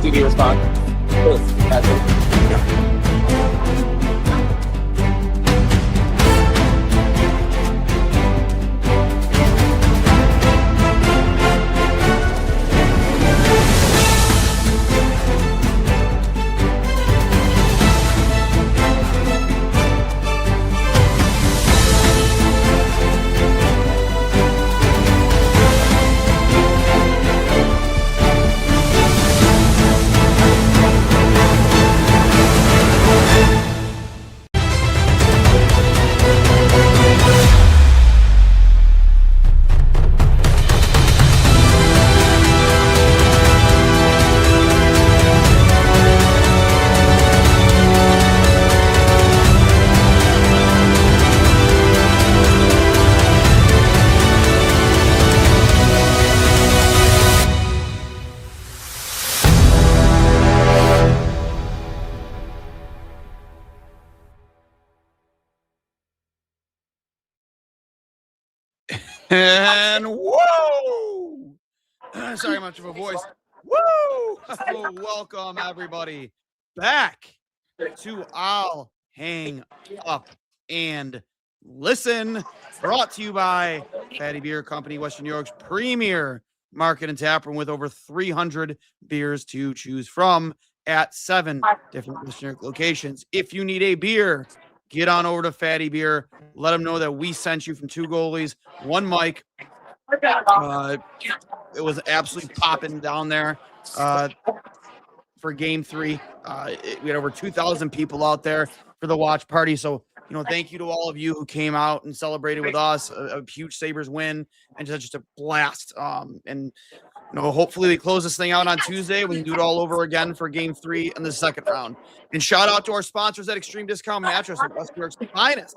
TV response. That's it. And whoa! Sorry, much of a voice. Woo! Welcome everybody back to I'll Hang Up and Listen. Brought to you by Fatty Beer Company, Western New York's premier market and tap room with over 300 beers to choose from at 7 different Western New York locations. If you need a beer, get on over to Fatty Beer. Let them know that we sent you from Two Goalies, One Mic. It was absolutely popping down there for Game 3. We had over 2,000 people out there for the watch party. So, thank you to all of you who came out and celebrated with us. A huge Sabres win and just a blast. Hopefully we close this thing out on Tuesday. We can do it all over again for Game 3 in the second round. And shout out to our sponsors at Extreme Discount Mattress, West New York's finest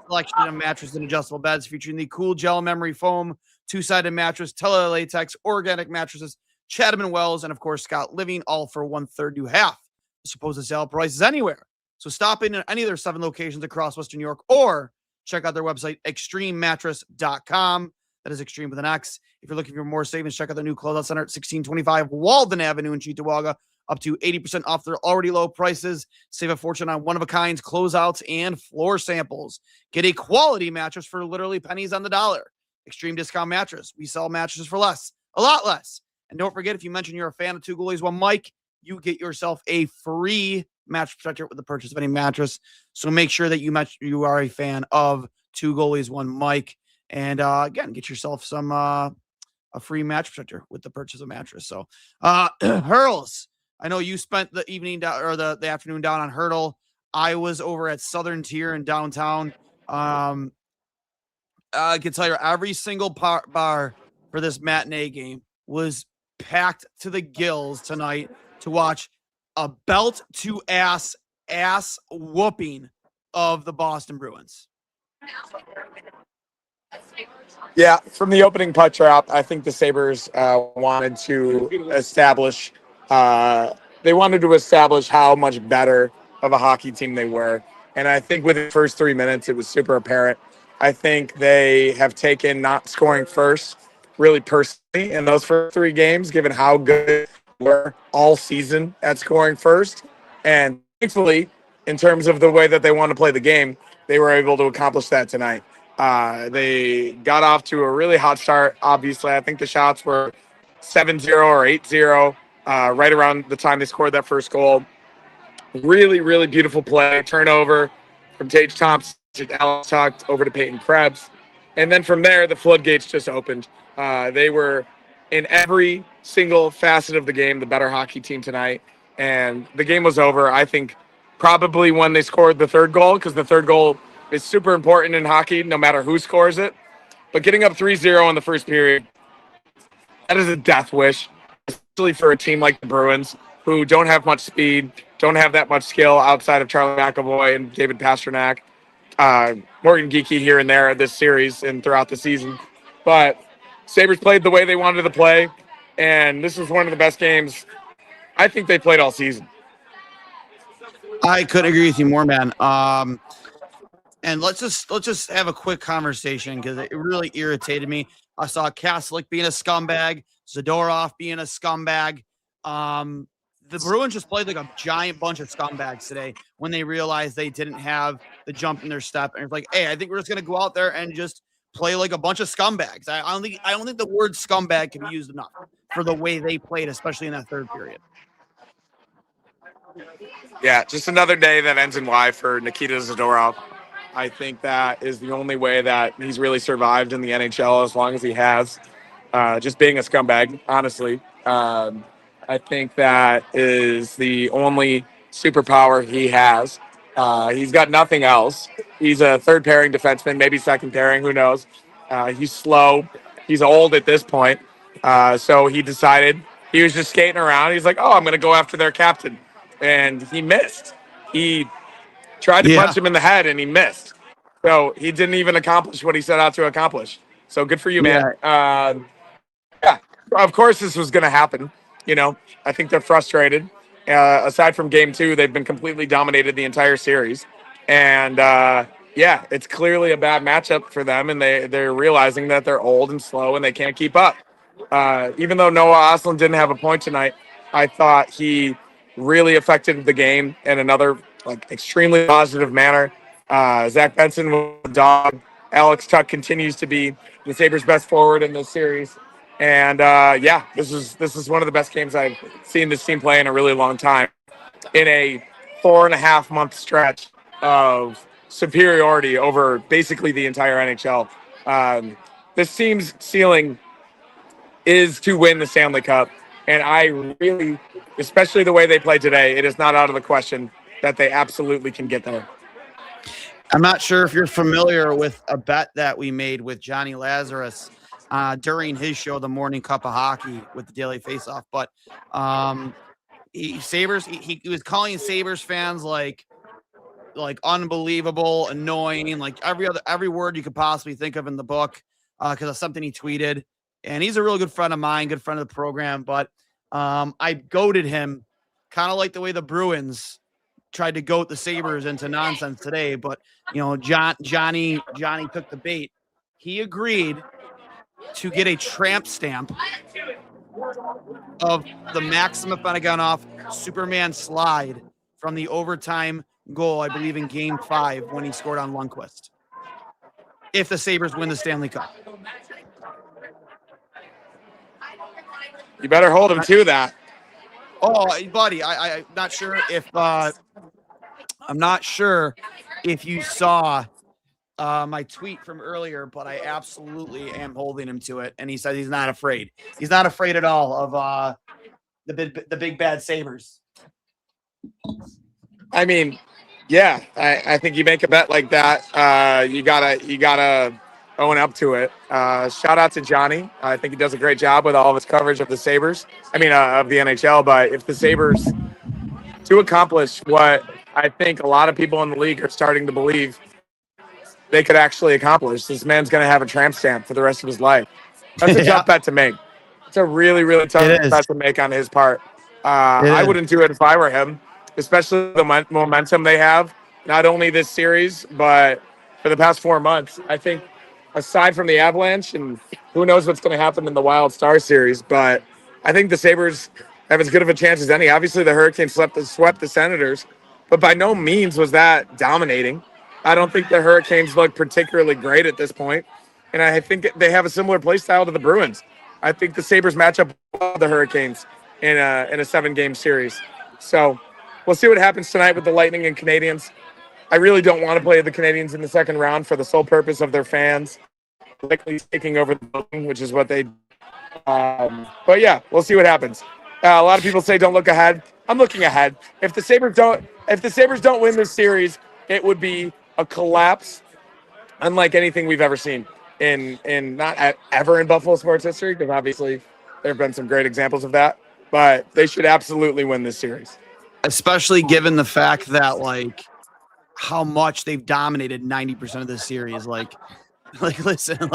selection of mattresses and adjustable beds, featuring the cool gel memory foam, two-sided mattress, tele-latex, organic mattresses, Chatham & Wells, and of course Scott Living, all for 1/3 to half the supposed sale prices anywhere. So stop in at any of their 7 locations across Western New York, or check out their website, extrememattress.com. That is Extreme with an X. If you're looking for more savings, check out the new closeout center at 1625 Walden Avenue in Cheektowaga. Up to 80% off their already low prices. Save a fortune on one-of-a-kinds, closeouts, and floor samples. Get a quality mattress for literally pennies on the dollar. Extreme Discount Mattress. We sell mattresses for less, a lot less. And don't forget, if you mention you're a fan of Two Goalies, One Mic, you get yourself a free mattress protector with the purchase of any mattress. So make sure that you are a fan of Two Goalies, One Mic. And again, get yourself some a free mattress protector with the purchase of mattress. So Hurls, I know you spent the evening or the afternoon down on Hurdle. I was over at Southern Tier in downtown. I can tell you every single bar for this matinee game was packed to the gills tonight to watch a belt to ass whooping of the Boston Bruins. Yeah, from the opening puck drop, I think the Sabres wanted to establish how much better of a hockey team they were. And I think within the first 3 minutes, it was super apparent. I think they have taken not scoring first really personally in those first 3 games, given how good they were all season at scoring first. And thankfully, in terms of the way that they want to play the game, they were able to accomplish that tonight. They got off to a really hot start. Obviously, I think the shots were 7-0 or 8-0 right around the time they scored that first goal. Really, really beautiful play. Turnover from Tage Thompson to Alex Tuck over to Peyton Krebs. And then from there, the floodgates just opened. They were in every single facet of the game, the better hockey team tonight. And the game was over, I think, probably when they scored the third goal, because the third goal is super important in hockey, no matter who scores it. But getting up 3-0 in the first period, that is a death wish, especially for a team like the Bruins, who don't have much speed, don't have that much skill outside of Charlie McAvoy and David Pastrnak, Morgan Geekie here and there this series and throughout the season. But Sabres played the way they wanted to play, and this is one of the best games I think they played all season. I couldn't agree with you more, man. And let's just have a quick conversation because it really irritated me. I saw Kaslik being a scumbag. Zadorov being a scumbag. The Bruins just played like a giant bunch of scumbags today when they realized they didn't have the jump in their step. And it's like, hey, I think we're just going to go out there and just play like a bunch of scumbags. I don't think the word scumbag can be used enough for the way they played, especially in that third period. Yeah, just another day that ends in Y for Nikita Zadorov. I think that is the only way that he's really survived in the NHL as long as he has. Just being a scumbag, honestly. I think that is the only superpower he has. He's got nothing else. He's a third pairing defenseman, maybe second pairing, who knows. He's slow. He's old at this point. So he decided he was just skating around. He's like, oh, I'm going to go after their captain. And he missed. He tried to punch him in the head, and he missed. So he didn't even accomplish what he set out to accomplish. So good for you, man. Yeah, of course this was going to happen. I think they're frustrated. Aside from game 2, they've been completely dominated the entire series. And, yeah, it's clearly a bad matchup for them, and they're realizing that they're old and slow and they can't keep up. Even though Noah Ostlund didn't have a point tonight, I thought he really affected the game in another extremely positive manner. Zach Benson was a dog. Alex Tuck continues to be the Sabres' best forward in this series. And yeah, this is one of the best games I've seen this team play in a really long time. In a 4.5 month stretch of superiority over basically the entire NHL. This team's ceiling is to win the Stanley Cup. And I really, especially the way they play today, it is not out of the question that they absolutely can get there. I'm not sure if you're familiar with a bet that we made with Johnny Lazarus during his show, The Morning Cup of Hockey with the Daily Faceoff. But he was calling Sabres fans like unbelievable, annoying, like every word you could possibly think of in the book because of something he tweeted. And he's a real good friend of mine, good friend of the program. But I goaded him kind of like the way the Bruins tried to goat the Sabres into nonsense today. But, Johnny took the bait. He agreed to get a tramp stamp of the Maxim Afinogenov Superman slide from the overtime goal, I believe, in Game 5 when he scored on Lundqvist. If the Sabres win the Stanley Cup. You better hold him to that. Oh, buddy, I'm not sure if you saw my tweet from earlier, but I absolutely am holding him to it. And he said he's not afraid. He's not afraid at all of the big bad Sabres. I mean, yeah, I think you make a bet like that. You gotta own up to it. Shout out to Johnny. I think he does a great job with all of his coverage of the Sabres. Of the NHL. But if the Sabres to accomplish what I think a lot of people in the league are starting to believe they could actually accomplish, this man's going to have a tramp stamp for the rest of his life. That's a tough bet to make. It's a really, really tough bet to make on his part. I wouldn't do it if I were him, especially the momentum they have, not only this series, but for the past 4 months. I think aside from the Avalanche, and who knows what's going to happen in the Wild Star series, but I think the Sabres have as good of a chance as any. Obviously, the Hurricanes swept the Senators, but by no means was that dominating. I don't think the Hurricanes look particularly great at this point, and I think they have a similar play style to the Bruins. I think the Sabres match up with the Hurricanes in a 7-game series. So we'll see what happens tonight with the Lightning and Canadiens. I really don't want to play the Canadiens in the second round for the sole purpose of their fans likely taking over the building, which is what they but yeah, we'll see what happens. A lot of people say don't look ahead. I'm looking ahead. If the Sabres don't win this series, it would be a collapse unlike anything we've ever seen in ever in Buffalo sports history, because obviously there have been some great examples of that, but they should absolutely win this series. Especially given the fact that how much they've dominated 90% of this series. Listen,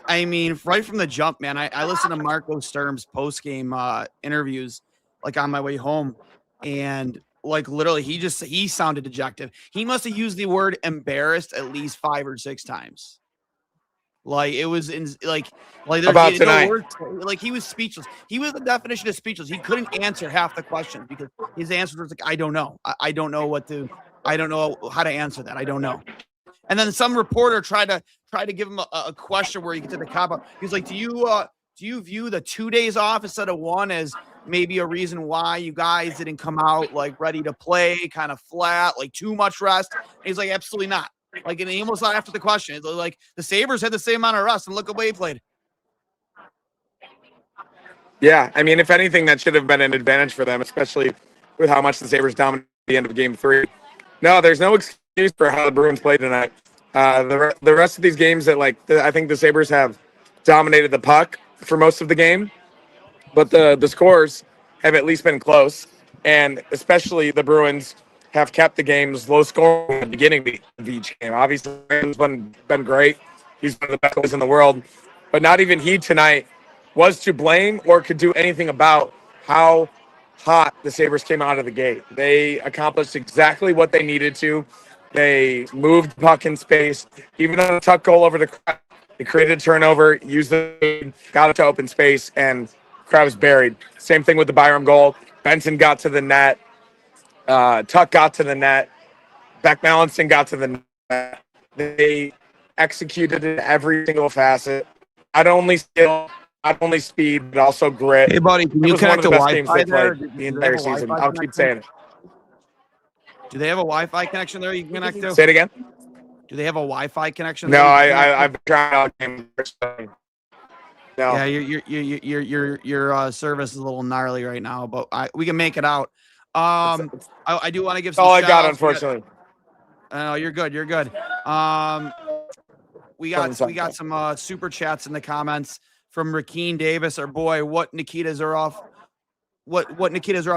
I mean, right from the jump, man, I listened to Marco Sturm's post-game interviews, on my way home, and literally he sounded dejected. He must have used the word embarrassed at least 5 or 6 times. Like it was in like About there's tonight. no words. Like he was speechless. He was the definition of speechless. He couldn't answer half the questions because his answer was like, I don't know. I don't know I don't know how to answer that. I don't know. And then some reporter tried to give him a question where he could take the cop out. He was like, do you view the 2 days off instead of one as maybe a reason why you guys didn't come out like ready to play, kind of flat, like too much rest? And he's like, absolutely not. Like, and he almost not after the question. It's like the Sabres had the same amount of rest, and look at the way he played. Yeah, I mean, if anything, that should have been an advantage for them, especially with how much the Sabres dominated at the end of Game 3. No, there's no excuse for how the Bruins played tonight. The rest of these games that I think the Sabres have dominated the puck for most of the game, but the scores have at least been close, and especially the Bruins have kept the games low scoring at the beginning of each game. Obviously, he's been great. He's one of the best players in the world, but not even he tonight was to blame or could do anything about how hot the Sabres came out of the gate. They accomplished exactly what they needed to. They moved the puck in space. Even on a tuck goal over the crowd, they created a turnover, used the got it to open space, and crowd was buried. Same thing with the Byram goal. Benson got to the net. Tuck got to the net. Beck Mallinson got to the net. They executed in every single facet. Not only skill, not only speed, but also grit. Hey, buddy, can It you was one of connect the to best games Wi-Fi they there? played Do the they entire have a season. Wi-Fi I'll keep connection? saying it. Do they have a Wi-Fi connection there you can connect to? Say it again. Do they have a Wi-Fi connection? No, there you can connect I've been trying out games. No. Yeah, your service is a little gnarly right now, but we can make it out. I do want to give That's some all I got, shout-outs. unfortunately. Oh, you're good. You're good. We got some super chats in the comments from Rakeen Davis, our boy. What Nikita Zadorov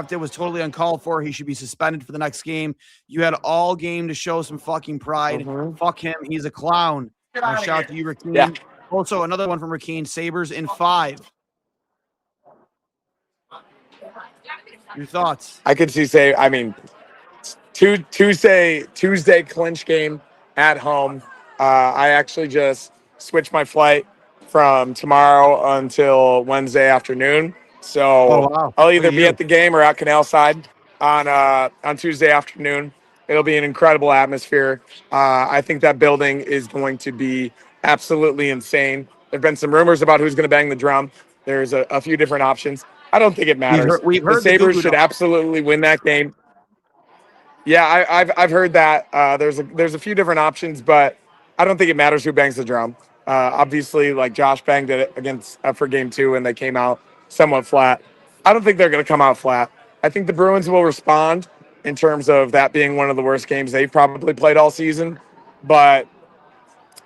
did was totally uncalled for. He should be suspended for the next game. You had all game to show some fucking pride. Mhm. Fuck him. He's a clown. Shout out to you, Rakeen. Yeah. Also, another one from Rakeen. Sabres in 5. Your thoughts? I could I mean, Tuesday clinch game at home. I actually just switched my flight from tomorrow until Wednesday afternoon. So Oh, wow. I'll Good either for be you. at the game or at Canal Side on Tuesday afternoon. It'll be an incredible atmosphere. I think that building is going to be absolutely insane. There've been some rumors about who's going to bang the drum. There's a few different options. I don't think it matters. We've The heard the Sabres Goo Goo should Dolls. absolutely win that game. Yeah, I've heard that. There's a few different options, but I don't think it matters who bangs the drum. Obviously, like Josh banged it against for Game 2, and they came out somewhat flat. I don't think they're going to come out flat. I think the Bruins will respond in terms of that being one of the worst games they've probably played all season, but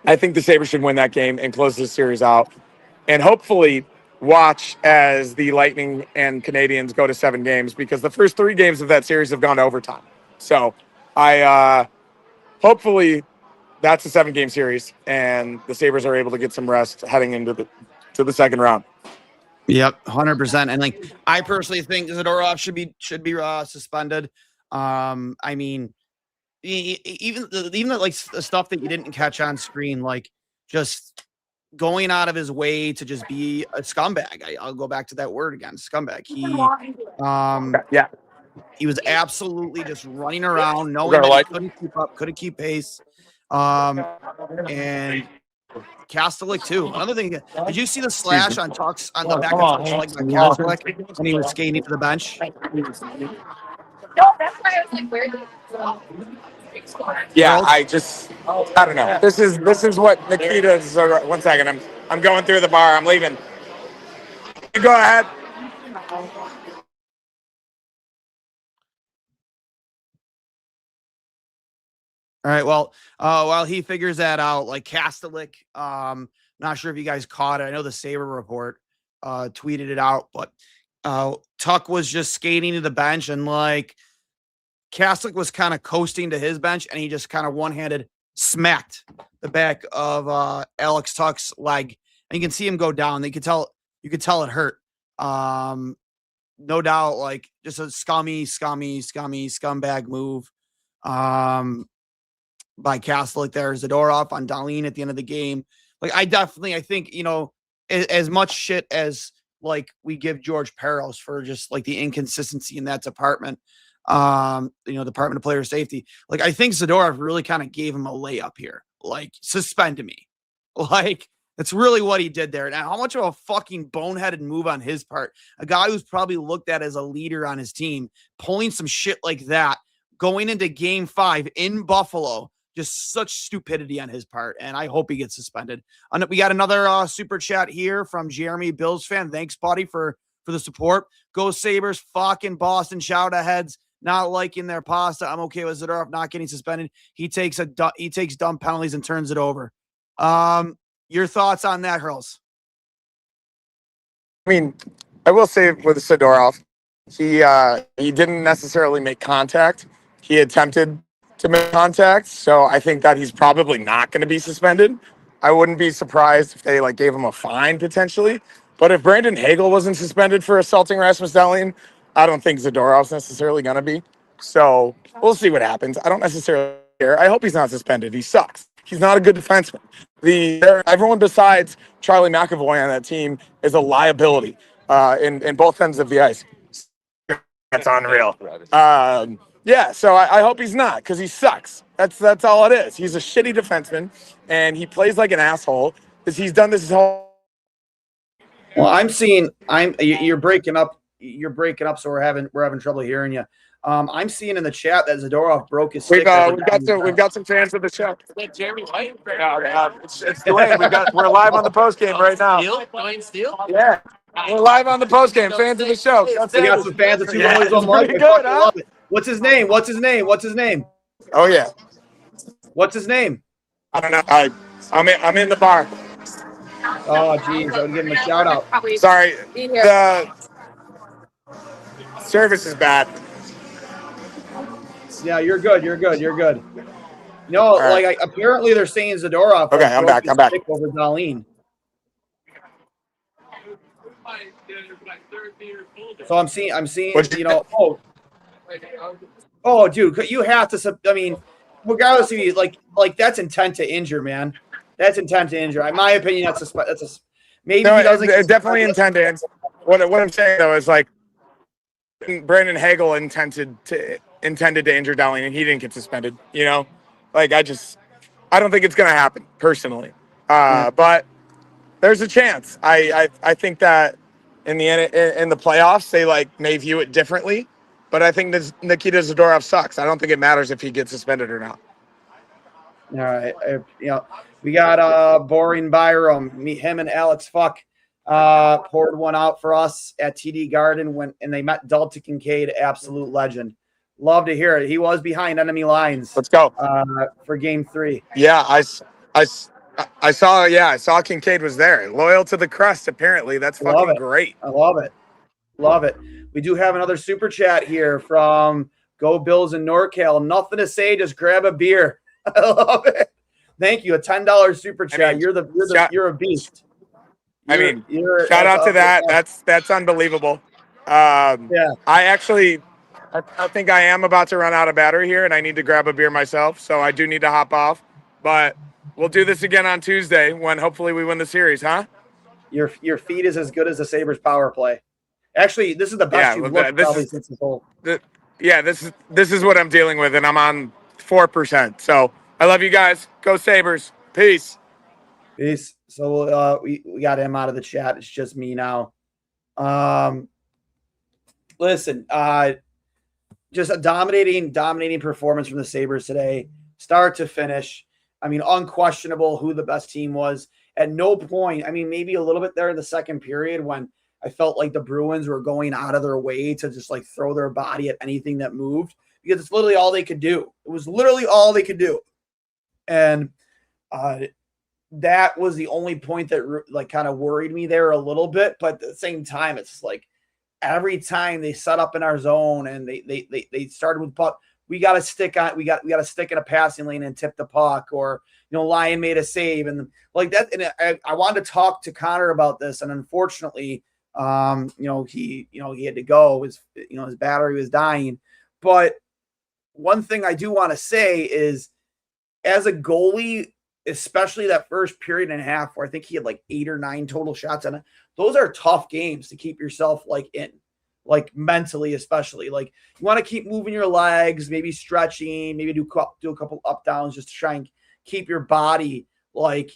I think the Sabres should win that game and close this series out, and hopefully watch as the Lightning and Canadians go to 7 games, because the first 3 games of that series have gone to overtime. So I hopefully that's a 7-game series, and the Sabres are able to get some rest heading into the second round. Yep, 100%. And like, I personally think Zadorov should be suspended. I mean, even like the stuff that you didn't catch on screen, like just going out of his way to just be a scumbag. I'll go back to that word again, scumbag. Yeah. He was absolutely just running around, knowing that he couldn't keep up, couldn't keep pace. And Kastelik too. Another thing, did you see the slash on Tuck's on the back of Tuck's leg by Kastelik when he was skating to the bench? No, that's why I was like, where did Yeah, I don't know. This is what Nikita. One second, I'm going through the bar. I'm leaving. You go ahead. All right. Well, while he figures that out, like Kastelik, not sure if you guys caught it. I know the Sabre report tweeted it out, but Tuck was just skating to the bench, and like Kastelik was kind of coasting to his bench, and he just kind of one-handed smacked the back of Alex Tuck's leg, and you can see him go down. You could tell it hurt. No doubt, like just a scumbag move. By Kastelik there. Zadorov on Darlene at the end of the game Like I think, as much shit as like we give George Peros for just like the inconsistency in that department, Department of Player Safety. Like I think Zadorov really kind of gave him a layup here. Like suspend me. Like that's really what he did there. Now, how much of a fucking boneheaded move on his part? A guy who's probably looked at as a leader on his team, pulling some shit like that, going into game 5 in Buffalo, just such stupidity on his part. And I hope he gets suspended. We got another super chat here from Jeremy, Bills fan. Thanks, buddy, for the support. Go Sabres, fucking Boston shout aheads. Not liking their pasta. I'm okay with Zadorov not getting suspended. He takes dumb penalties and turns it over. Your thoughts on that, Hurls? I mean, I will say with Zadorov, he didn't necessarily make contact. He attempted to make contact, so I think that he's probably not going to be suspended. I wouldn't be surprised if they gave him a fine potentially. But if Brandon Hagel wasn't suspended for assaulting Rasmus Dahlin, I don't think Zadorov's necessarily going to be. So we'll see what happens. I don't necessarily care. I hope he's not suspended. He sucks. He's not a good defenseman. Everyone besides Charlie McAvoy on that team is a liability in both ends of the ice. That's unreal. Yeah, so I hope he's not because he sucks. That's all it is. He's a shitty defenseman, and he plays like an asshole because he's done this his whole. Well, you're breaking up. You're breaking up, so we're having trouble hearing you. I'm seeing in the chat that Zadorov broke his stick. We've got some fans of the show. Jeremy White. It's Duane. We're live on the post game right now. Duane Steele? Yeah. We're live on the post game. Fans of the show. We got some fans of 2 Boys on Pretty good, huh? Love it. What's his name? What's his name? Oh yeah. What's his name? I don't know. I'm in the bar. Oh geez, I would give him a shout out. Sorry. The service is bad. Yeah, you're good. No, right. Apparently they're saying Zadorov. Okay, I'm back. Over Dahlin. So I'm seeing. Oh, dude, you have to. I mean, regardless of you, that's intent to injure, man. That's intent to injure. In my opinion, maybe no, he doesn't. It's definitely intent to injure. What I'm saying though is Brandon Hagel intended to injure Dahlin, and he didn't get suspended. I don't think it's going to happen personally. But there's a chance. I think that in the playoffs they may view it differently. But I think Nikita Zadorov sucks. I don't think it matters if he gets suspended or not. All right, we got boring Byram. Him and Alex Fuck poured one out for us at TD Garden and they met Dalton Kincaid, absolute legend. Love to hear it. He was behind enemy lines. Let's go for Game 3. Yeah, I saw Kincaid was there. Loyal to the crest, apparently. That's fucking great. I love it. We do have another super chat here from Go Bills in NorCal. Nothing to say, just grab a beer. I love it. Thank you. A $10 super chat. You're a beast. Shout out to that. That's unbelievable. Yeah. I think I am about to run out of battery here, and I need to grab a beer myself, so I do need to hop off. But we'll do this again on Tuesday when hopefully we win the series, huh? Your feed is as good as the Sabres power play. Actually, this is the best you've looked probably since this whole. This is what I'm dealing with, and I'm on 4%. So I love you guys. Go Sabres. Peace. So we got him out of the chat. It's just me now. Listen, just a dominating performance from the Sabres today, start to finish. I mean, unquestionable who the best team was. At no point, maybe a little bit there in the second period when I felt like the Bruins were going out of their way to just throw their body at anything that moved because it's literally all they could do. It was literally all they could do. And that was the only point that kind of worried me there a little bit. But at the same time, it's every time they set up in our zone and they started with puck, we got to stick on. We got to stick in a passing lane and tip the puck, or Lyon made a save and that. And I wanted to talk to Connor about this, and unfortunately, he had to go. His battery was dying. But one thing I do want to say is, as a goalie, especially that first period and a half where I think he had like 8 or 9 total shots on it. Those are tough games to keep yourself like in, like mentally, especially. Like you want to keep moving your legs, maybe stretching, maybe do a couple up downs just to try and keep your body like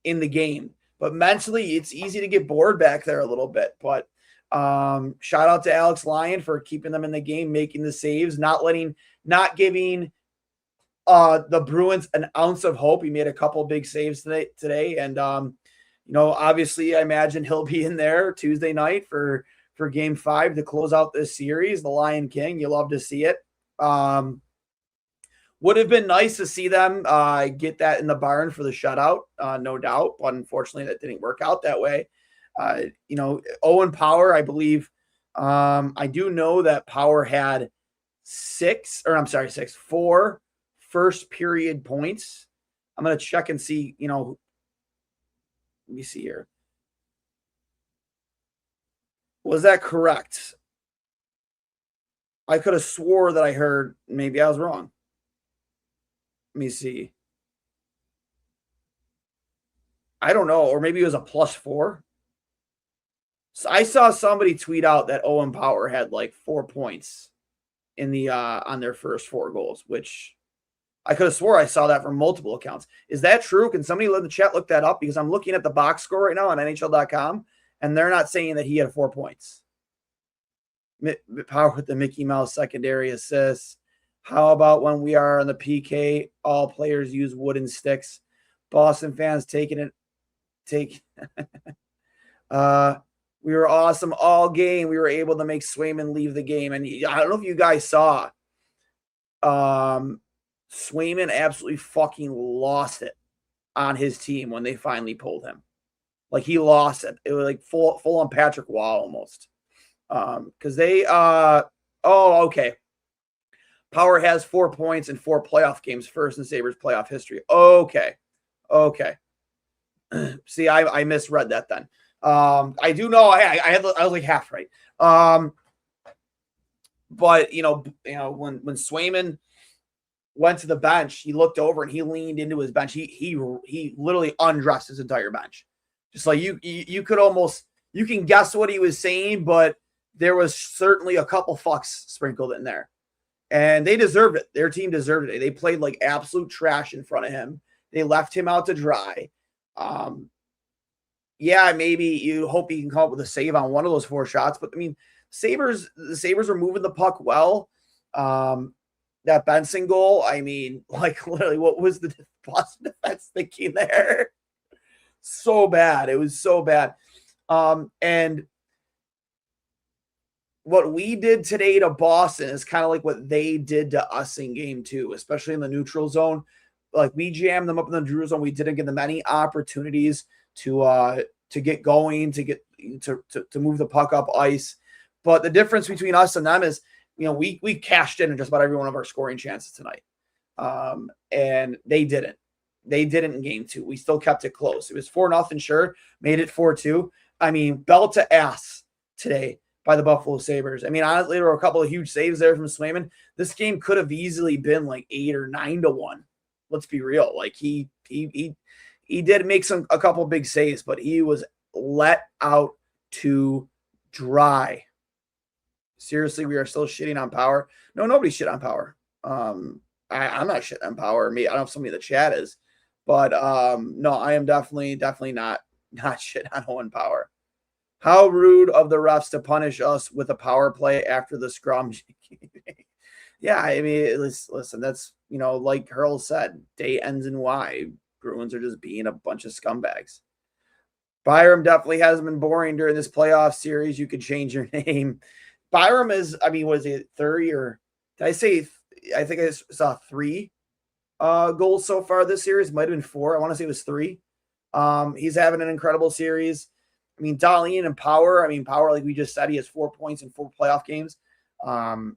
in the game. But mentally, it's easy to get bored back there a little bit. But shout out to Alex Lyon for keeping them in the game, making the saves, not giving the Bruins an ounce of hope. He made a couple big saves today. And obviously I imagine he'll be in there Tuesday night for game 5 to close out this series. The Lion King, you love to see it. Would have been nice to see them get that in the barn for the shutout, no doubt. But unfortunately, that didn't work out that way. Owen Power, I believe, I do know that Power had 4 first period points. I'm going to check and see, let me see here. Was that correct? I could have swore that I heard, maybe I was wrong. Let me see. I don't know, or maybe it was a +4. So I saw somebody tweet out that Owen Power had like 4 points in the on their first 4 goals, which I could have swore I saw that from multiple accounts. Is that true? Can somebody in the chat look that up? Because I'm looking at the box score right now on NHL.com, and they're not saying that he had 4 points. Power with the Mickey Mouse secondary assists. How about when we are on the PK, all players use wooden sticks? Boston fans take. We were awesome all game. We were able to make Swayman leave the game. And I don't know if you guys saw, Swayman absolutely fucking lost it on his team when they finally pulled him. Like he lost it. It was like full on Patrick Waugh almost. Because they okay. Power has 4 points in 4 playoff games, first in Sabres playoff history. Okay. See, I misread that then. I do know I was like half right. But when Swayman went to the bench, he looked over and he leaned into his bench. He literally undressed his entire bench. Just like you could almost, you can guess what he was saying, but there was certainly a couple fucks sprinkled in there. And they deserved it. Their team deserved it. They played like absolute trash in front of him. They left him out to dry. Maybe you hope he can come up with a save on one of those 4 shots. But I mean, the Sabres are moving the puck well. That Benson goal, I mean, like literally, what was the Boston defense thinking there? So bad. It was so bad. And what we did today to Boston is kind of like what they did to us in game 2, especially in the neutral zone. Like we jammed them up in the neutral zone. We didn't give them any opportunities to get going, to move the puck up ice. But the difference between us and them is, we cashed in just about every one of our scoring chances tonight. And they didn't. They didn't in game 2. We still kept it close. It was 4-0, sure. Made it 4-2. I mean, bell to ass today by the Buffalo Sabres. I mean, honestly, there were a couple of huge saves there from Swayman. This game could have easily been like 8 or 9-1. Let's be real. Like he did make a couple of big saves, but he was let out to dry. Seriously, we are still shitting on Power. No, nobody shit on Power. I'm not shitting on Power. Me, I don't know if somebody in the chat is, but no, I am definitely not shit on Owen Power. How rude of the refs to punish us with a power play after the scrum. Yeah, I mean, listen, that's, like Hurls said, day ends in Y. Bruins are just being a bunch of scumbags. Byram definitely hasn't been boring during this playoff series. You could change your name. Byram is, I mean, was it 30 or did I say, I think I saw 3 goals so far this series. Might have been 4. I want to say it was 3. He's having an incredible series. I mean, Dahlin and Power. I mean, Power, like we just said, he has 4 points in 4 playoff games. Dahlin's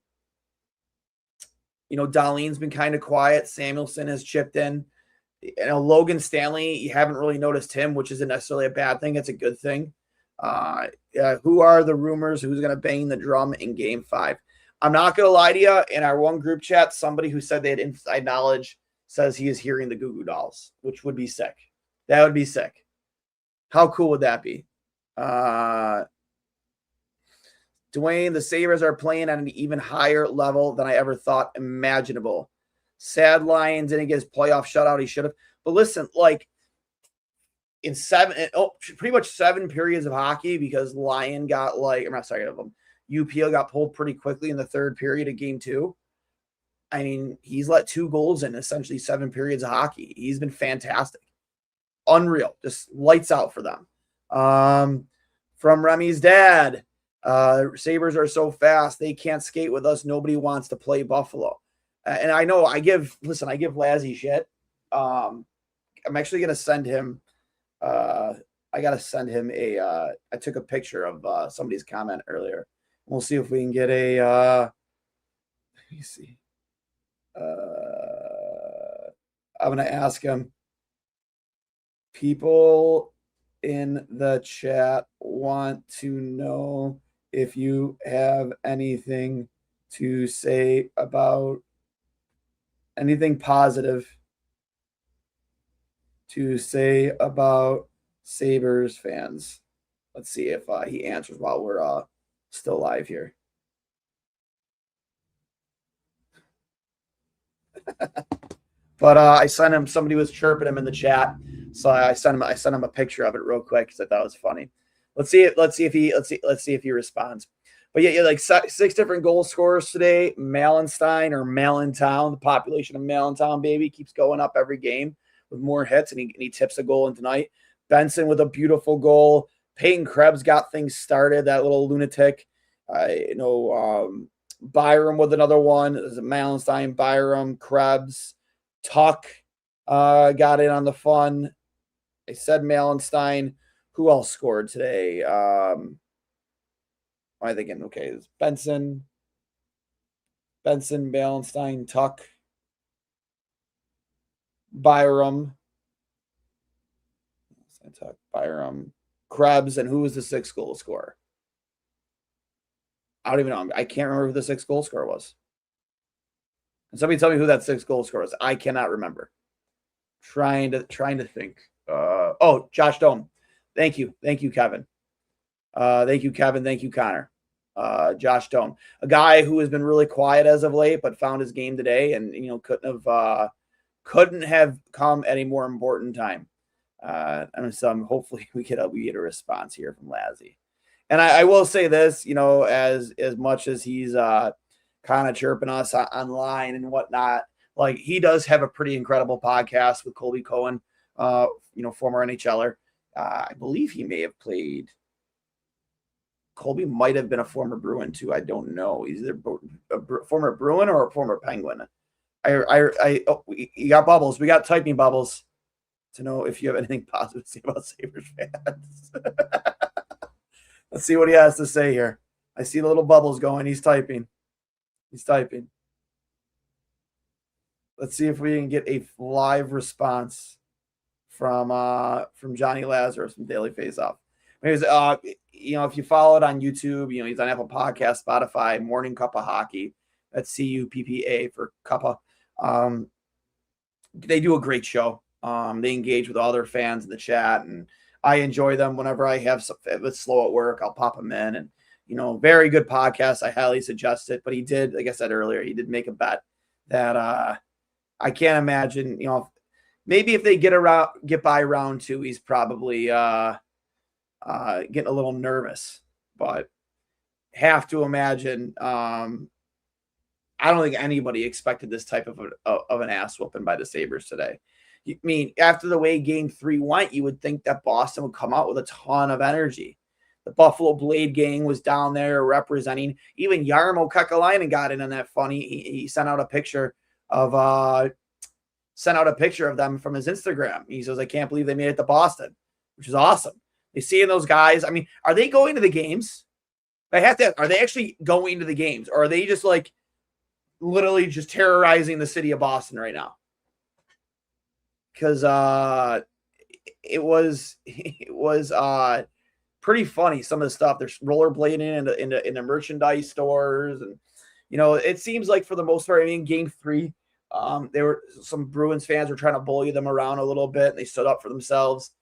been kind of quiet. Samuelson has chipped in. Logan Stanley, you haven't really noticed him, which isn't necessarily a bad thing. It's a good thing. Who are the rumors? Who's going to bang the drum in game 5? I'm not going to lie to you. In our one group chat, somebody who said they had inside knowledge says he is hearing the Goo Goo Dolls, which would be sick. That would be sick. How cool would that be? Duane, the Sabres are playing at an even higher level than I ever thought imaginable. Sad Lion didn't get his playoff shutout. He should have. But listen, like in pretty much 7 periods of hockey, because Lion got UPL got pulled pretty quickly in the 3rd period of game 2. I mean, he's let 2 goals in essentially 7 periods of hockey. He's been fantastic. Unreal. Just lights out for them. From Remy's dad, Sabres are so fast. They can't skate with us. Nobody wants to play Buffalo. And I know I give Lazzy shit. I'm actually going to send him, I got to send him I took a picture of somebody's comment earlier. We'll see if we can get let me see. I'm going to ask him. People in the chat want to know if you have anything to say about anything positive to say about Sabres fans. Let's see if he answers while we're still live here. But I sent him, somebody was chirping him in the chat. So I sent him a picture of it real quick because I thought it was funny. Let's see if he responds. But yeah, like 6 different goal scorers today. Malenstein or Malentown, the population of Malentown, baby, keeps going up every game with more hits, and he tips a goal in tonight. Benson with a beautiful goal. Peyton Krebs got things started, that little lunatic. Byram with another one. There's a Malenstein, Byram, Krebs, Tuck got in on the fun. I said Malenstein. Who else scored today? Am I thinking? Okay, it's Benson, Malenstein, Tuck, Byram, Krebs, and who was the 6th goal scorer? I don't even know. I can't remember who the 6th goal scorer was. Can somebody tell me who that 6th goal scorer was? I cannot remember. Trying to think. Josh Dome. Thank you, Kevin. Thank you, Kevin. Thank you, Connor. Josh Dome, a guy who has been really quiet as of late, but found his game today, and couldn't have come at a more important time. And so hopefully we get a response here from Lazzy. And I will say this, as much as he's kind of chirping us online and whatnot, like he does have a pretty incredible podcast with Colby Cohen, former NHLer. I believe he may have played. Colby might have been a former Bruin too. I don't know. He's either a former Bruin or a former Penguin. You got Bubbles. We got typing Bubbles to know if you have anything positive to say about Sabres fans. Let's see what he has to say here. I see the little bubbles going. He's typing. Let's see if we can get a live response from Johnny Lazarus from Daily Faceoff. If you follow it on YouTube, he's on Apple Podcasts, Spotify, Morning Cup of Hockey. That's CUPPA for Cuppa. They do a great show. They engage with all their fans in the chat, and I enjoy them whenever I have if it's slow at work. I'll pop them in, and very good podcast. I highly suggest it. But he did, like I said earlier, he did make a bet that I can't imagine. Maybe if they get by round 2, he's probably getting a little nervous. But have to imagine. I don't think anybody expected this type of an ass whooping by the Sabres today. I mean, after the way game 3 went, you would think that Boston would come out with a ton of energy. The Buffalo Blade gang was down there representing. Even Jarmo Kekalainen got in on that funny. He sent out a picture of them from his Instagram. He says, "I can't believe they made it to Boston," which is awesome. They seeing those guys. I mean, are they going to the games? Are they actually going to the games, or are they just like literally just terrorizing the city of Boston right now? Because it was pretty funny, some of the stuff. They're rollerblading into merchandise stores, and it seems like for the most part, game 3, They were some Bruins fans were trying to bully them around a little bit, and they stood up for themselves.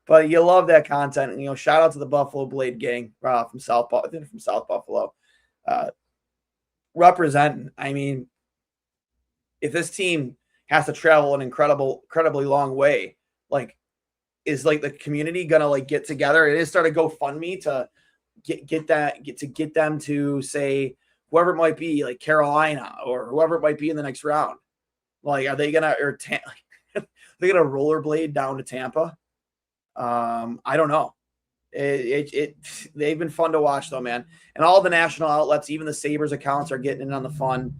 But you love that content, and shout out to the Buffalo Blade gang from South Buffalo, representing. I mean, if this team has to travel an incredibly long way, is the community gonna get together? It is start a GoFundMe to get them to say whoever it might be, like Carolina or whoever it might be in the next round. Are they gonna they're gonna rollerblade down to Tampa? I don't know. They've been fun to watch though, man. And all the national outlets, even the Sabres accounts, are getting in on the fun.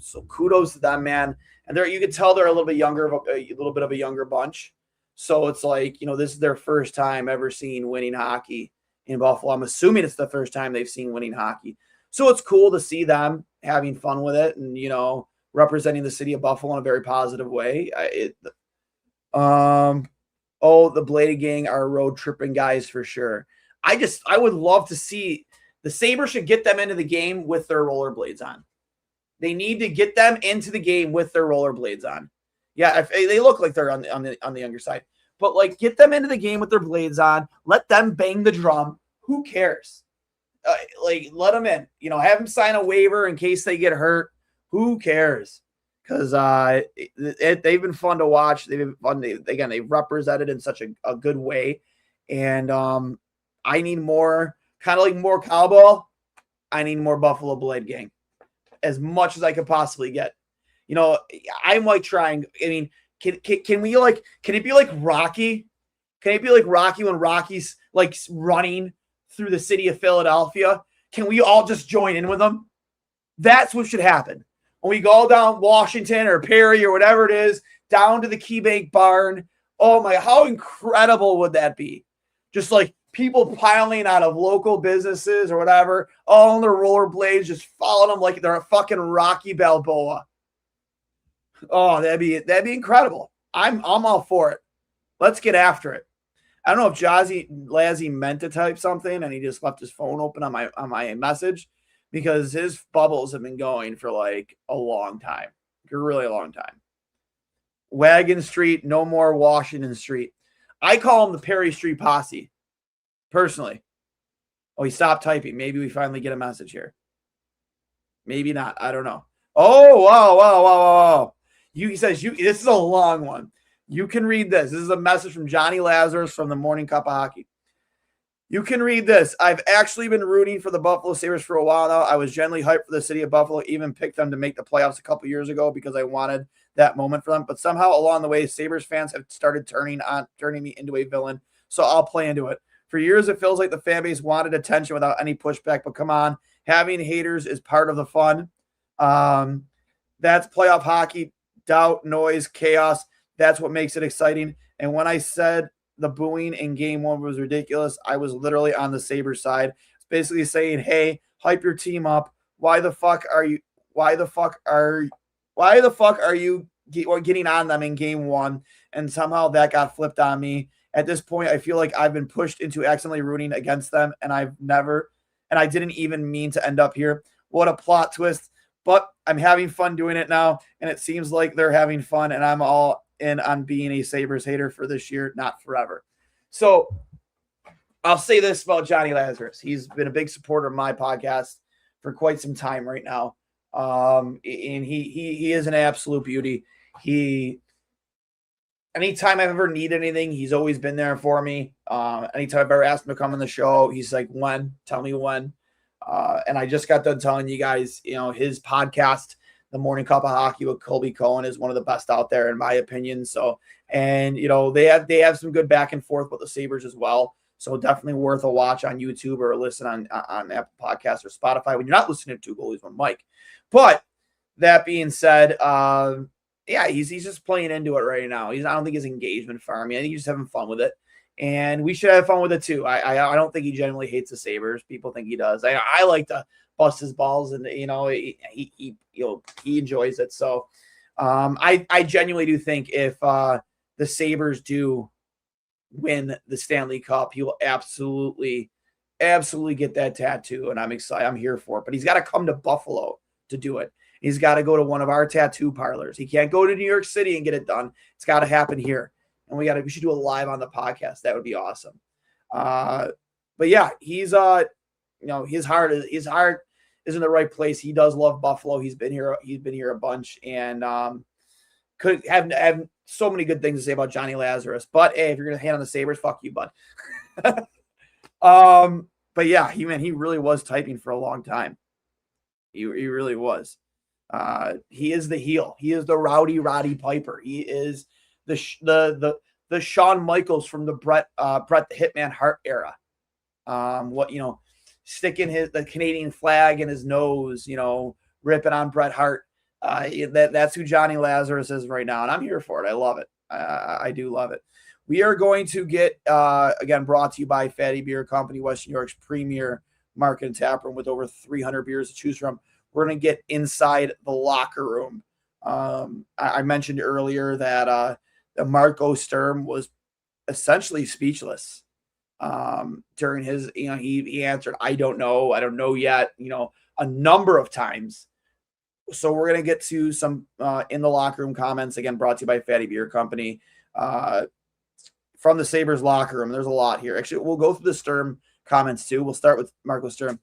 So kudos to them, man. And you can tell they're a little bit of a younger bunch. So it's this is their first time ever seeing winning hockey in Buffalo. I'm assuming it's the first time they've seen winning hockey. So it's cool to see them having fun with it and, representing the city of Buffalo in a very positive way. The Blade gang are road tripping guys for sure. I would love to see the Sabres should get them into the game with their rollerblades on. They need to get them into the game with their rollerblades on. Yeah, if they look like they're on the younger side, but get them into the game with their blades on. Let them bang the drum. Who cares? Let them in. Have them sign a waiver in case they get hurt. Who cares? Because they've been fun to watch. They've been fun. They've represented in such a good way. And I need more, kind of more cowbell. I need more Buffalo Blade gang, as much as I could possibly get. I might try and. I mean, can we Can it be like Rocky? Can it be like Rocky when Rocky's running through the city of Philadelphia? Can we all just join in with them? That's what should happen. When we go down Washington or Perry or whatever it is, down to the KeyBank barn. Oh my, how incredible would that be? Just people piling out of local businesses or whatever, all on their rollerblades, just following them like they're a fucking Rocky Balboa. Oh, that'd be incredible. I'm all for it. Let's get after it. I don't know if Lazzy meant to type something and he just left his phone open on my message, because his bubbles have been going for a long time, a really long time. Wagon Street, no more Washington Street. I call him the Perry Street Posse, personally. Oh, he stopped typing. Maybe we finally get a message here. Maybe not. I don't know. Oh, wow. He says, this is a long one. You can read this. This is a message from Johnny Lazarus from the Morning Cup of Hockey. You can read this. I've actually been rooting for the Buffalo Sabres for a while now. I was generally hyped for the city of Buffalo, even picked them to make the playoffs a couple years ago because I wanted that moment for them. But somehow along the way, Sabres fans have started turning me into a villain. So I'll play into it. For years, it feels like the fan base wanted attention without any pushback. But come on, having haters is part of the fun. That's playoff hockey. Doubt, noise, chaos. That's what makes it exciting. And when I said the booing in game one was ridiculous, I was literally on the Sabres side. It's basically saying, hey, hype your team up. Why the fuck are you getting on them in game one? And somehow that got flipped on me. At this point, I feel like I've been pushed into accidentally rooting against them, and I didn't even mean to end up here. What a plot twist. But I'm having fun doing it now, and it seems like they're having fun, and I'm all in on being a Sabres hater for this year, not forever. So I'll say this about Johnny Lazarus. He's been a big supporter of my podcast for quite some time right now. And he is an absolute beauty. Anytime I've ever needed anything, he's always been there for me. Anytime I've ever asked him to come on the show, he's like, when? Tell me when. And I just got done telling you guys, his podcast, The Morning Cup of Hockey with Colby Cohen, is one of the best out there, in my opinion. So, and they have some good back and forth with the Sabres as well. So definitely worth a watch on YouTube or listen on Apple Podcasts or Spotify when you're not listening to Goalies with Mike. But that being said, he's just playing into it right now. I don't think his engagement farming. I think he's just having fun with it. And we should have fun with it too. I don't think he genuinely hates the Sabres. People think he does. I like to bust his balls, and he enjoys it. So I genuinely do think if the Sabres do win the Stanley Cup, he will absolutely get that tattoo, and I'm excited. I'm here for it. But he's got to come to Buffalo to do it. He's got to go to one of our tattoo parlors. He can't go to New York City and get it done. It's got to happen here. And we should do it live on the podcast. That would be awesome. But yeah, he's his heart is in the right place. He does love Buffalo. He's been here a bunch, and could have so many good things to say about Johnny Lazarus. But hey, if you're gonna hand on the Sabres, fuck you, bud. But yeah, he really was typing for a long time. He really was. He is the heel. He is the Rowdy Roddy Piper. He is the Shawn Michaels from the Bret the Hitman Hart era. Sticking the Canadian flag in his nose, ripping on Bret Hart. That's who Johnny Lazarus is right now, and I'm here for it. I love it. I do love it. We are going to get, again, brought to you by Fatty Beer Company, Western New York's premier market and tap room with over 300 beers to choose from. We're going to get inside the locker room. I mentioned earlier that Marco Sturm was essentially speechless during his, he answered, I don't know yet, a number of times. So we're going to get to some in the locker room comments, again, brought to you by Fatty Beer Company. From the Sabres locker room. There's a lot here. Actually, we'll go through the Sturm comments too. We'll start with Marco Sturm.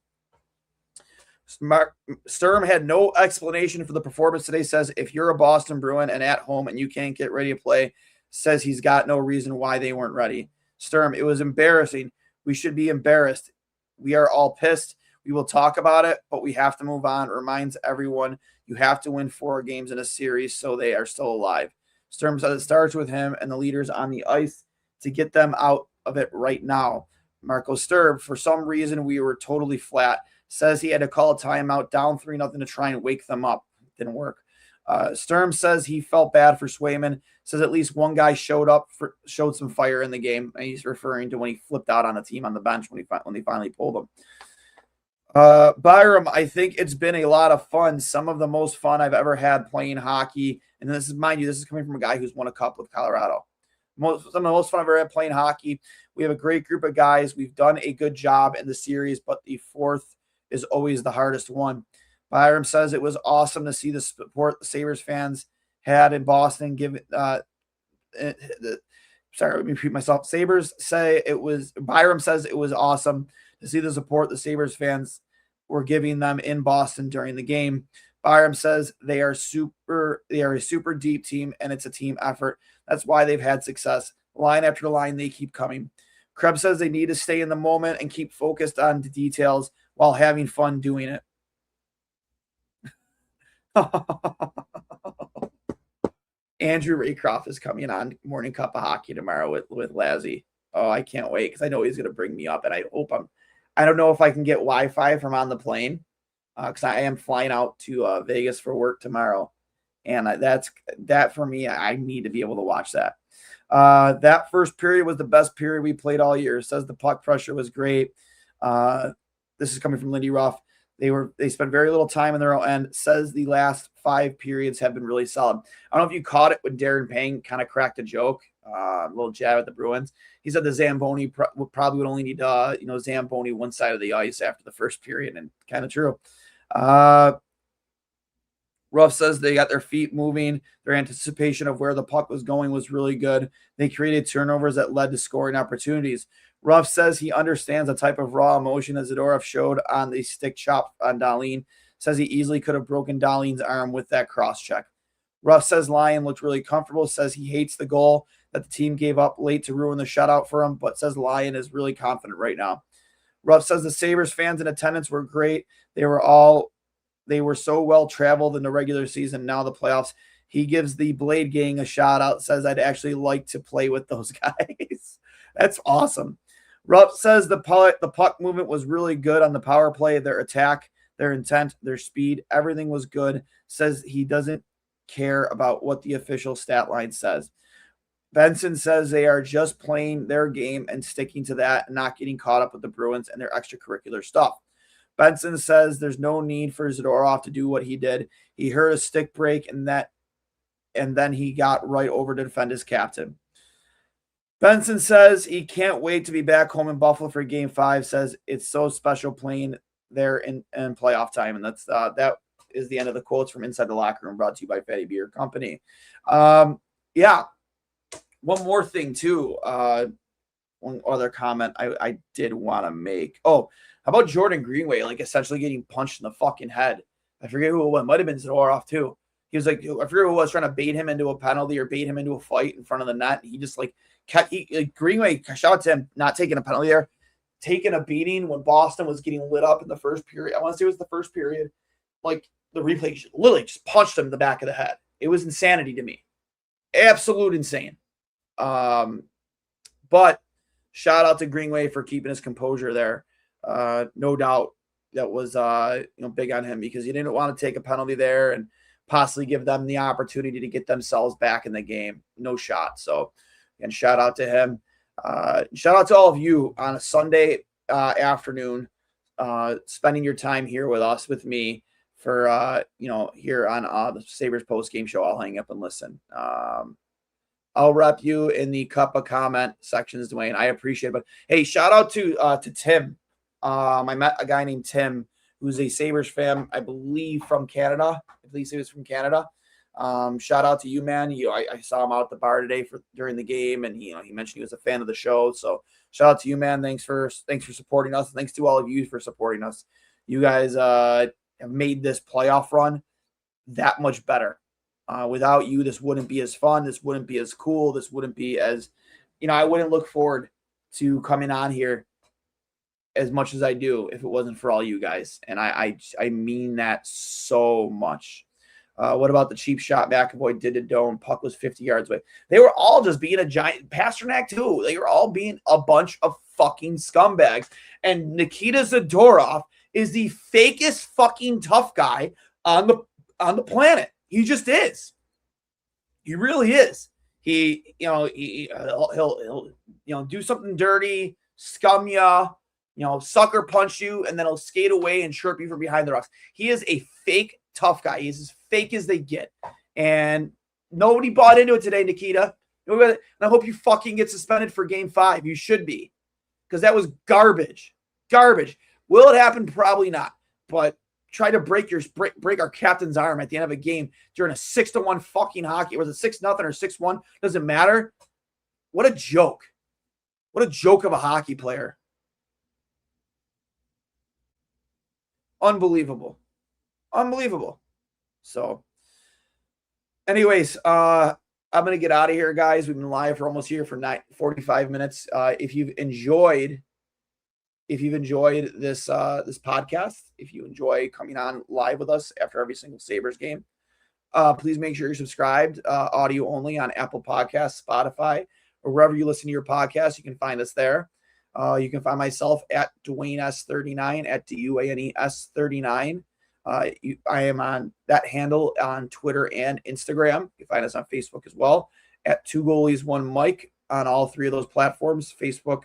Sturm had no explanation for the performance today. Says if you're a Boston Bruin and at home and you can't get ready to play, says he's got no reason why they weren't ready. Sturm, it was embarrassing. We should be embarrassed. We are all pissed. We will talk about it, but we have to move on. Reminds everyone you have to win 4 games in a series so they are still alive. Sturm said it starts with him and the leaders on the ice to get them out of it right now. Marco Sturm, for some reason, we were totally flat. Says he had to call a timeout down 3-0 to try and wake them up. Didn't work. Sturm says he felt bad for Swayman. Says at least one guy showed some fire in the game. And he's referring to when he flipped out on the team on the bench when they finally pulled him. Byram, I think it's been a lot of fun. Some of the most fun I've ever had playing hockey. And this is coming from a guy who's won a cup with Colorado. Some of the most fun I've ever had playing hockey. We have a great group of guys. We've done a good job in the series, but the 4th is always the hardest one. Byram says it was awesome to see the support the Sabres fans had in Boston. Sorry, let me repeat myself. Byram says it was awesome to see the support the Sabres fans were giving them in Boston during the game. Byram says they are a super deep team, and it's a team effort. That's why they've had success. Line after line, they keep coming. Krebs says they need to stay in the moment and keep focused on the details while having fun doing it. Andrew Raycroft is coming on Morning Cup of Hockey tomorrow with Lazzy. Oh, I can't wait because I know he's going to bring me up, and I don't know if I can get Wi-Fi from on the plane because I am flying out to Vegas for work tomorrow. And that for me, I need to be able to watch that. That first period was the best period we played all year. Says the puck pressure was great. This is coming from Lindy Ruff. They spent very little time in their own end. Says the last 5 periods have been really solid. I don't know if you caught it when Darren Payne kind of cracked a joke, a little jab at the Bruins. He said the Zamboni probably would only need Zamboni one side of the ice after the first period, and kind of true. Ruff says they got their feet moving. Their anticipation of where the puck was going was really good. They created turnovers that led to scoring opportunities. Ruff says he understands the type of raw emotion that Zadorov showed on the stick chop on Dahlin. Says he easily could have broken Dahlin's arm with that cross check. Ruff says Lyon looked really comfortable. Says he hates the goal that the team gave up late to ruin the shutout for him, but says Lyon is really confident right now. Ruff says the Sabres fans in attendance were great. They were so well traveled in the regular season. Now the playoffs. He gives the Blade Gang a shout out. Says I'd actually like to play with those guys. That's awesome. Rupp says the puck movement was really good on the power play. Their attack, their intent, their speed, everything was good. Says he doesn't care about what the official stat line says. Benson says they are just playing their game and sticking to that and not getting caught up with the Bruins and their extracurricular stuff. Benson says there's no need for Zadorov to do what he did. He heard a stick break and then he got right over to defend his captain. Benson says he can't wait to be back home in Buffalo for Game 5. Says it's so special playing there in playoff time, and that is the end of the quotes from Inside the Locker Room, brought to you by Fatty Beer Company. Yeah. One more thing too. One other comment I did want to make. Oh, how about Jordan Greenway, like essentially getting punched in the fucking head? I forget who it was. Might have been Zadorov too. He was like, I forget who it was, trying to bait him into a penalty or bait him into a fight in front of the net. He just like kept Greenway, shout out to him, not taking a penalty there, taking a beating when Boston was getting lit up in the first period. I want to say it was the first period. Like the replay literally just punched him in the back of the head. It was insanity to me. Absolute insane. But shout out to Greenway for keeping his composure there. No doubt that was big on him, because he didn't want to take a penalty there and possibly give them the opportunity to get themselves back in the game. No shot. So, and shout out to him. Shout out to all of you on a Sunday afternoon, spending your time here with us, with me, for here on the Sabres post game show. I'll hang up and listen. I'll rep you in the cup of comment sections, Duane. I appreciate it. But hey, shout out to Tim. I met a guy named Tim who's a Sabres fan, I believe from Canada. At least he was from Canada. Shout out to you, man. I saw him out at the bar today during the game, and he mentioned he was a fan of the show. So shout out to you, man. Thanks for supporting us. Thanks to all of you for supporting us. You guys have made this playoff run that much better. Without you, this wouldn't be as fun. This wouldn't be as cool. This wouldn't be as, I wouldn't look forward to coming on here as much as I do if it wasn't for all you guys. And I mean that so much. What about the cheap shot McAvoy did to Dome? Puck was 50 yards away. They were all just being a giant. Pasternak too. They were all being a bunch of fucking scumbags. And Nikita Zadorov is the fakest fucking tough guy on the planet. He just is. He really is. He'll do something dirty, scum ya, sucker punch you, and then he'll skate away and chirp you from behind the rocks. He is a fake tough guy. He's as fake as they get. And nobody bought into it today, Nikita. And I hope you fucking get suspended for game 5. You should be. Because that was garbage. Garbage. Will it happen? Probably not. But try to break our captain's arm at the end of a game during a 6-1 fucking hockey. Was it 6-0 or 6-1? Doesn't matter. What a joke. What a joke of a hockey player. Unbelievable. Unbelievable. So, anyways, I'm going to get out of here, guys. We've been live for almost here for 45 minutes. If you've enjoyed this podcast, if you enjoy coming on live with us after every single Sabres game, please make sure you're subscribed, audio only, on Apple Podcasts, Spotify, or wherever you listen to your podcast. You can find us there. You can find myself at Duane S39, at DUANES39. I am on that handle on Twitter and Instagram. You can find us on Facebook as well at 2 Goalies 1 Mike on all 3 of those platforms: Facebook,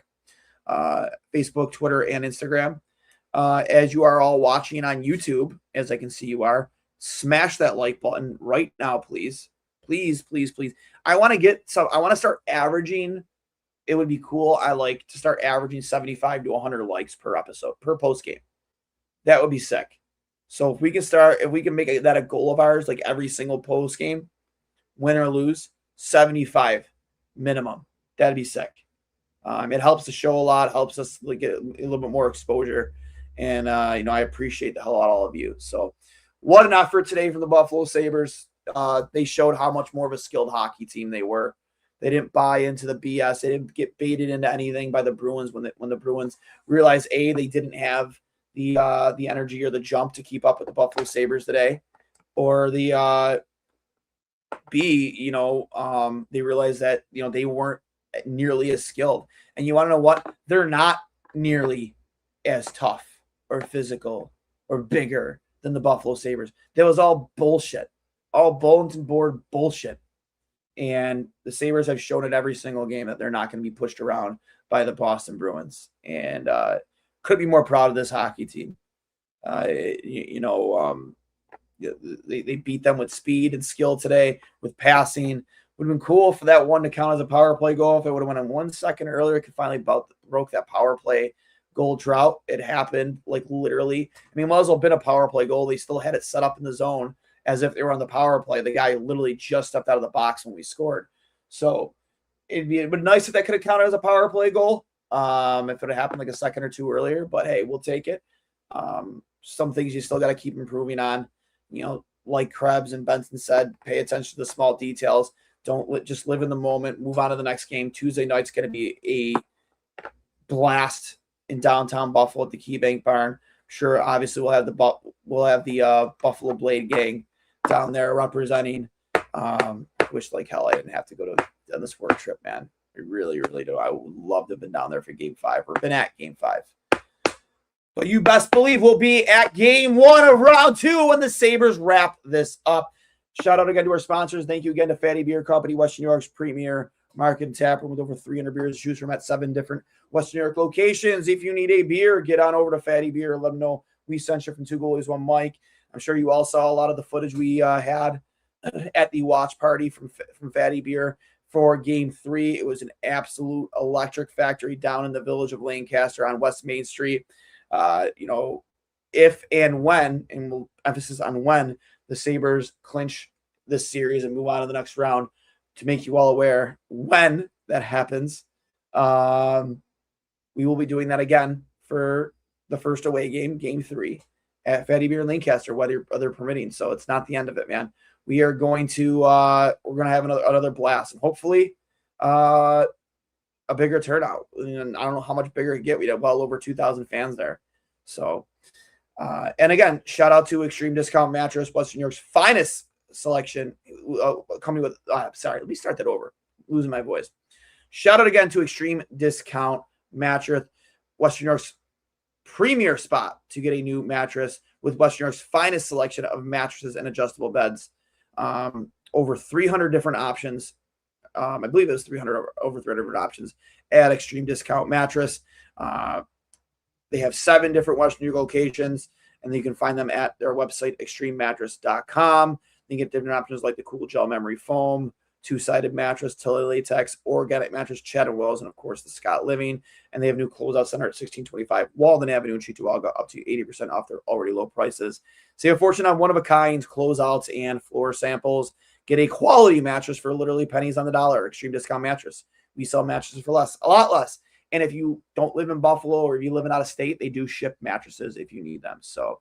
Twitter, and Instagram. As you are all watching on YouTube, as I can see you are, smash that like button right now, please. Please, please, please. I want to start averaging. It would be cool. I like to start averaging 75 to 100 likes per episode, per post game. That would be sick. So if we can make that a goal of ours, like every single post game, win or lose, 75 minimum. That'd be sick. It helps the show a lot, helps us get a little bit more exposure. And, I appreciate the hell out of all of you. So what an effort today from the Buffalo Sabres. They showed how much more of a skilled hockey team they were. They didn't buy into the BS. They didn't get baited into anything by the Bruins when the Bruins realized, A, they didn't have the energy or the jump to keep up with the Buffalo Sabres today, or the B, they realized that, they weren't nearly as skilled. And you want to know what? They're not nearly as tough or physical or bigger than the Buffalo Sabres. That was all bullshit, all bulletin board bullshit. And the Sabres have shown it every single game that they're not going to be pushed around by the Boston Bruins. And could be more proud of this hockey team. They beat them with speed and skill today, with passing. Would have been cool for that one to count as a power play goal. If it would have went in 1 second earlier, it could finally broke that power play goal drought. It happened like literally. I mean, it might as well have been a power play goal. They still had it set up in the zone as if they were on the power play. The guy literally just stepped out of the box when we scored. So it'd be nice if that could have counted as a power play goal. If it had happened like a second or two earlier, but hey, we'll take it. Some things you still got to keep improving on. You know, like Krebs and Benson said, pay attention to the small details. Don't just live in the moment. Move on to the next game. Tuesday night's going to be a blast in downtown Buffalo at the KeyBank Barn. Sure, obviously we'll have the Buffalo Blade Gang down there representing. Wish like hell I didn't have to go on this work trip, man. I really, really do. I would love to have been down there for Game 5 or been at Game 5. But you best believe we'll be at Game 1 of Round 2 when the Sabres wrap this up. Shout out again to our sponsors. Thank you again to Fatty Beer Company, Western New York's premier market and tap room with over 300 beers to choose from at 7 different Western New York locations. If you need a beer, get on over to Fatty Beer. Let them know we sent you from Two Goalies, One Mic. I'm sure you all saw a lot of the footage we had at the watch party from Fatty Beer for Game 3. It was an absolute electric factory down in the village of Lancaster on West Main Street. You know, if and when, and we'll emphasis on when, the Sabres clinch this series and move on to the next round, to make you all aware when that happens, we will be doing that again for the first away game, Game 3 at Fatty Beer in Lancaster, weather permitting. So it's not the end of it, man. We are going to have another blast, and hopefully a bigger turnout. And I don't know how much bigger it get. We have well over 2,000 fans there. So, and again, shout out to Extreme Discount Mattress, Western New York's finest selection. Company with, sorry, let me start that over. Losing my voice. Shout out again to Extreme Discount Mattress, Western New York's premier spot to get a new mattress with Western New York's finest selection of mattresses and adjustable beds. Over 300 different options. I believe it was over 300 different options at Extreme Discount Mattress. They have 7 different Western New York locations, and you can find them at their website, extrememattress.com. You can get different options like the Cool Gel Memory Foam, 2-sided mattress, Tilly Latex, organic mattress, Chad and Wells, and of course the Scott Living. And they have new closeout center at 1625 Walden Avenue in Cheektowaga, up to 80% off their already low prices. Save a fortune on one-of-a-kind closeouts and floor samples. Get a quality mattress for literally pennies on the dollar. Extreme Discount Mattress. We sell mattresses for less, a lot less. And if you don't live in Buffalo or if you live in out of state, they do ship mattresses if you need them. So,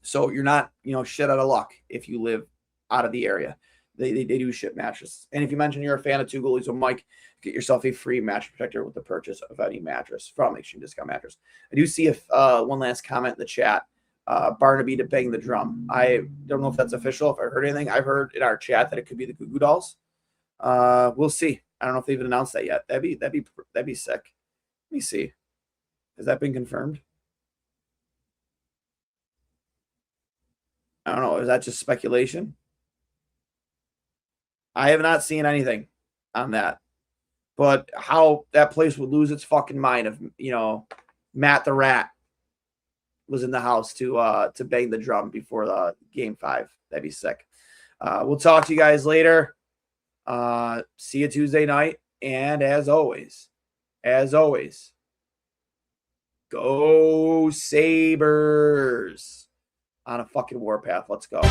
so you're not, shit out of luck if you live out of the area. They do ship mattresses. And if you mention you're a fan of Two Goalies with Mike, get yourself a free mattress protector with the purchase of any mattress from Extreme Discount Mattress. I do see one last comment in the chat. Barnaby to bang the drum. I don't know if that's official, if I heard anything. I've heard in our chat that it could be the Goo Goo Dolls. We'll see. I don't know if they even announced that yet. That'd be sick. Let me see. Has that been confirmed? I don't know. Is that just speculation? I have not seen anything on that. But how that place would lose its fucking mind if, Matt the Rat was in the house to bang the drum before the Game 5. That'd be sick. We'll talk to you guys later. See you Tuesday night. And as always, go Sabres on a fucking warpath. Let's go.